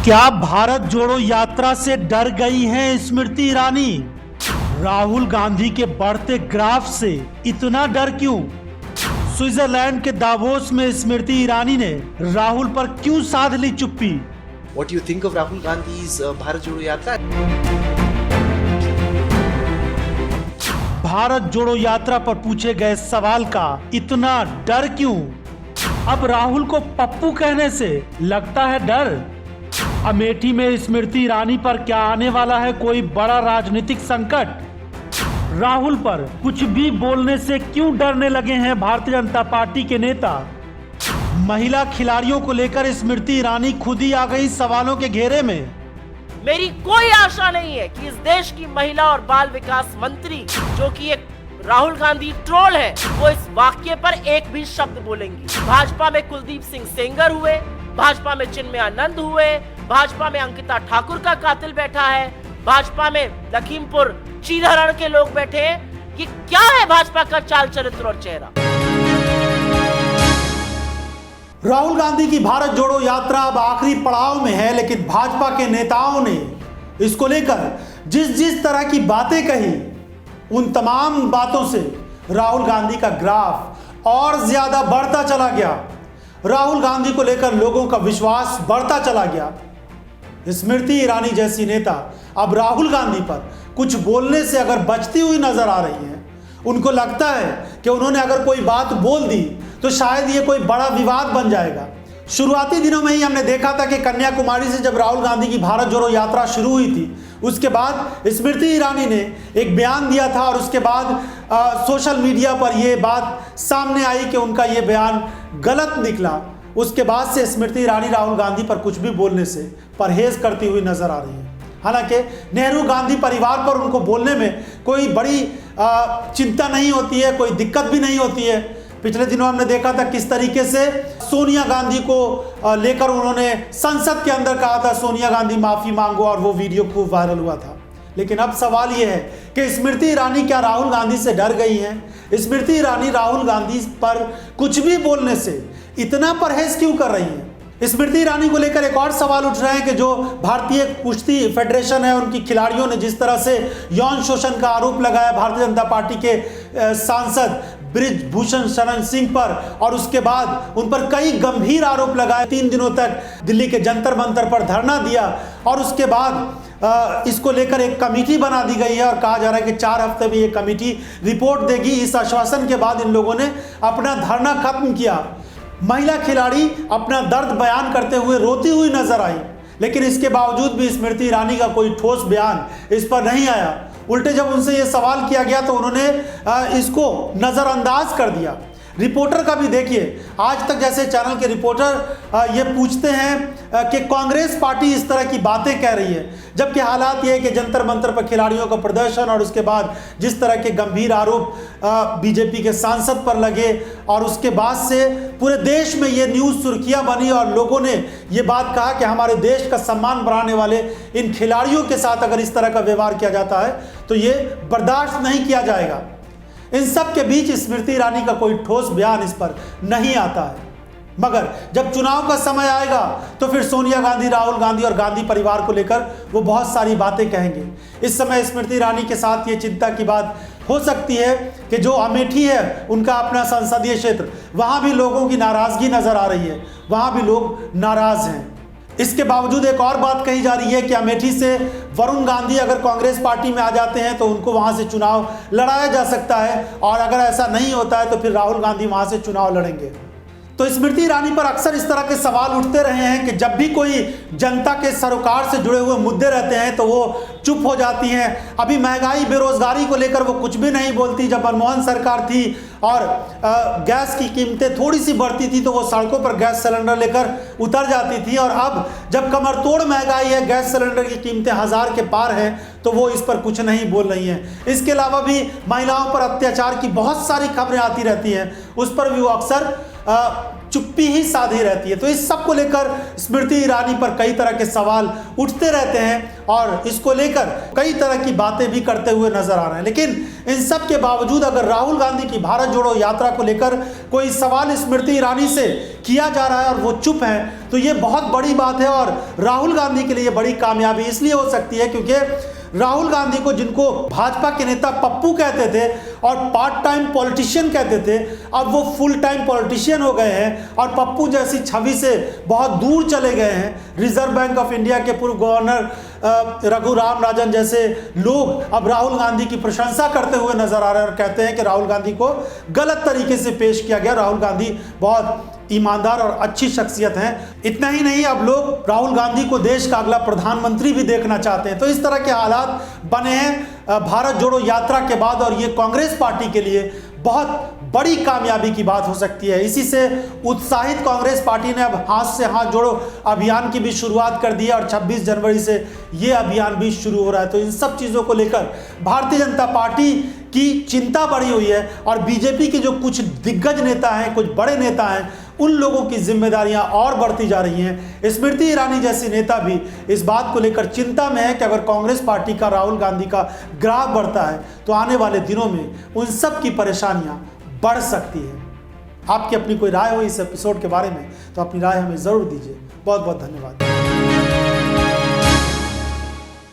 क्या भारत जोड़ो यात्रा से डर गई हैं स्मृति ईरानी? राहुल गांधी के बढ़ते ग्राफ से इतना डर क्यों? स्विट्जरलैंड के दावोस में स्मृति ईरानी ने राहुल पर क्यों साध ली चुप्पी? What do you think of Rahul Gandhi's Bharat जोड़ो यात्रा? भारत जोड़ो यात्रा पर पूछे गए सवाल का इतना डर क्यों? अब राहुल को पप्पू कहने से लगता है डर। अमेठी में स्मृति ईरानी पर क्या आने वाला है कोई बड़ा राजनीतिक संकट? राहुल पर कुछ भी बोलने से क्यों डरने लगे हैं भारतीय जनता पार्टी के नेता? महिला खिलाड़ियों को लेकर स्मृति ईरानी खुद ही आ गई सवालों के घेरे में। मेरी कोई आशा नहीं है कि इस देश की महिला और बाल विकास मंत्री, जो कि एक राहुल गांधी ट्रोल है, वो इस वाक्य पर एक भी शब्द बोलेंगी। भाजपा में कुलदीप सिंह सेंगर हुए, भाजपा में चिन्मय आनंद हुए, भाजपा में अंकिता ठाकुर का कातिल बैठा है, भाजपा में लखीमपुर चीरहरण के लोग बैठे हैं। ये क्या है भाजपा का चाल चरित्र और चेहरा? राहुल गांधी की भारत जोड़ो यात्रा अब आखिरी पड़ाव में है, लेकिन भाजपा के नेताओं ने इसको लेकर जिस तरह की बातें कही, उन तमाम बातों से राहुल गांधी का ग्राफ और ज्यादा बढ़ता चला गया। राहुल गांधी को लेकर लोगों का विश्वास बढ़ता चला गया। स्मृति ईरानी जैसी नेता अब राहुल गांधी पर कुछ बोलने से अगर बचती हुई नजर आ रही हैं। उनको लगता है कि उन्होंने अगर कोई बात बोल दी तो शायद ये कोई बड़ा विवाद बन जाएगा। शुरुआती दिनों में ही हमने देखा था कि कन्याकुमारी से जब राहुल गांधी की भारत जोड़ो यात्रा शुरू हुई थी, उसके बाद स्मृति ईरानी ने एक बयान दिया था और उसके बाद सोशल मीडिया पर यह बात सामने आई कि उनका ये बयान गलत निकला। उसके बाद से स्मृति ईरानी राहुल गांधी पर कुछ भी बोलने से परहेज करती हुई नजर आ रही है। हालांकि नेहरू गांधी परिवार पर उनको बोलने में कोई बड़ी चिंता नहीं होती है, कोई दिक्कत भी नहीं होती है। पिछले दिनों हमने देखा था किस तरीके से सोनिया गांधी को लेकर उन्होंने संसद के अंदर कहा था सोनिया गांधी माफी मांगो, और वो वीडियो खूब वायरल हुआ था। लेकिन अब सवाल यह है कि स्मृति ईरानी क्या राहुल गांधी से डर गई हैं? स्मृति ईरानी राहुल गांधी पर कुछ भी बोलने से इतना परहेज क्यों कर रही हैं? स्मृति ईरानी को लेकर एक और सवाल उठ रहे हैं कि जो भारतीय कुश्ती फेडरेशन है, उनकी खिलाड़ियों ने जिस तरह से यौन शोषण का आरोप लगाया भारतीय जनता पार्टी के सांसद बृजभूषण शरण सिंह पर, और उसके बाद उन पर कई गंभीर आरोप लगाए। 3 दिनों तक दिल्ली के जंतर मंतर पर धरना दिया और उसके बाद इसको लेकर एक कमेटी बना दी गई है और कहा जा रहा है कि 4 हफ्ते में ये कमेटी रिपोर्ट देगी। इस आश्वासन के बाद इन लोगों ने अपना धरना खत्म किया। महिला खिलाड़ी अपना दर्द बयान करते हुए रोती हुई नजर आई, लेकिन इसके बावजूद भी स्मृति ईरानी का कोई ठोस बयान इस पर नहीं आया। उल्टे जब उनसे ये सवाल किया गया तो उन्होंने इसको नज़रअंदाज कर दिया। रिपोर्टर का भी देखिए, आज तक जैसे चैनल के रिपोर्टर ये पूछते हैं कि कांग्रेस पार्टी इस तरह की बातें कह रही है, जबकि हालात ये है कि जंतर मंतर पर खिलाड़ियों का प्रदर्शन और उसके बाद जिस तरह के गंभीर आरोप बीजेपी के सांसद पर लगे, और उसके बाद से पूरे देश में ये न्यूज़ सुर्खियां बनी और लोगों ने ये बात कहा कि हमारे देश का सम्मान बढ़ाने वाले इन खिलाड़ियों के साथ अगर इस तरह का व्यवहार किया जाता है तो ये बर्दाश्त नहीं किया जाएगा। इन सब के बीच स्मृति ईरानी का कोई ठोस बयान इस पर नहीं आता है। मगर जब चुनाव का समय आएगा तो फिर सोनिया गांधी, राहुल गांधी और गांधी परिवार को लेकर वो बहुत सारी बातें कहेंगे। इस समय स्मृति ईरानी के साथ ये चिंता की बात हो सकती है कि जो अमेठी है उनका अपना संसदीय क्षेत्र, वहाँ भी लोगों की नाराजगी नजर आ रही है, वहाँ भी लोग नाराज हैं। इसके बावजूद एक और बात कही जा रही है कि अमेठी से वरुण गांधी अगर कांग्रेस पार्टी में आ जाते हैं तो उनको वहां से चुनाव लड़ाया जा सकता है, और अगर ऐसा नहीं होता है तो फिर राहुल गांधी वहां से चुनाव लड़ेंगे। तो स्मृति ईरानी पर अक्सर इस तरह के सवाल उठते रहे हैं कि जब भी कोई जनता के सरोकार से जुड़े हुए मुद्दे रहते हैं तो वो चुप हो जाती हैं। अभी महंगाई, बेरोजगारी को लेकर वो कुछ भी नहीं बोलती। जब मनमोहन सरकार थी और गैस की कीमतें थोड़ी सी बढ़ती थी तो वो सड़कों पर गैस सिलेंडर लेकर उतर जाती थी, और अब जब कमर तोड़ महंगाई है, गैस सिलेंडर की कीमतें 1000 के पार हैं, तो वो इस पर कुछ नहीं बोल रही हैं। इसके अलावा भी महिलाओं पर अत्याचार की बहुत सारी खबरें आती रहती हैं, उस पर भी वो अक्सर चुप्पी ही साधी रहती है। तो इस सब को लेकर स्मृति ईरानी पर कई तरह के सवाल उठते रहते हैं और इसको लेकर कई तरह की बातें भी करते हुए नजर आ रहे हैं। लेकिन इन सब के बावजूद अगर राहुल गांधी की भारत जोड़ो यात्रा को लेकर कोई सवाल स्मृति ईरानी से किया जा रहा है और वो चुप हैं, तो ये बहुत बड़ी बात है और राहुल गांधी के लिए बड़ी कामयाबी इसलिए हो सकती है क्योंकि राहुल गांधी को, जिनको भाजपा के नेता पप्पू कहते थे और पार्ट टाइम पॉलिटिशियन कहते थे, अब वो फुल टाइम पॉलिटिशियन हो गए हैं और पप्पू जैसी छवि से बहुत दूर चले गए हैं। रिजर्व बैंक ऑफ इंडिया के पूर्व गवर्नर रघुराम राजन जैसे लोग अब राहुल गांधी की प्रशंसा करते हुए नजर आ रहे हैं और कहते हैं कि राहुल गांधी को गलत तरीके से पेश किया गया, राहुल गांधी बहुत ईमानदार और अच्छी शख्सियत हैं। इतना ही नहीं, अब लोग राहुल गांधी को देश का अगला प्रधानमंत्री भी देखना चाहते हैं। तो इस तरह के हालात बने हैं भारत जोड़ो यात्रा के बाद और ये कांग्रेस पार्टी के लिए बहुत बड़ी कामयाबी की बात हो सकती है। इसी से उत्साहित कांग्रेस पार्टी ने अब हाथ से हाथ जोड़ो अभियान की भी शुरुआत कर दी है और 26 जनवरी से ये अभियान भी शुरू हो रहा है। तो इन सब चीज़ों को लेकर भारतीय जनता पार्टी की चिंता बढ़ी हुई है और बीजेपी के जो कुछ दिग्गज नेता हैं, कुछ बड़े नेता हैं, उन लोगों की जिम्मेदारियां और बढ़ती जा रही हैं। स्मृति ईरानी जैसी नेता भी इस बात को लेकर चिंता में है कि अगर कांग्रेस पार्टी का राहुल गांधी का ग्राफ बढ़ता है तो आने वाले दिनों में उन सब की परेशानियां बढ़ सकती है। आपकी अपनी कोई राय हो इस एपिसोड के बारे में तो अपनी राय हमें ज़रूर दीजिए। बहुत बहुत धन्यवाद।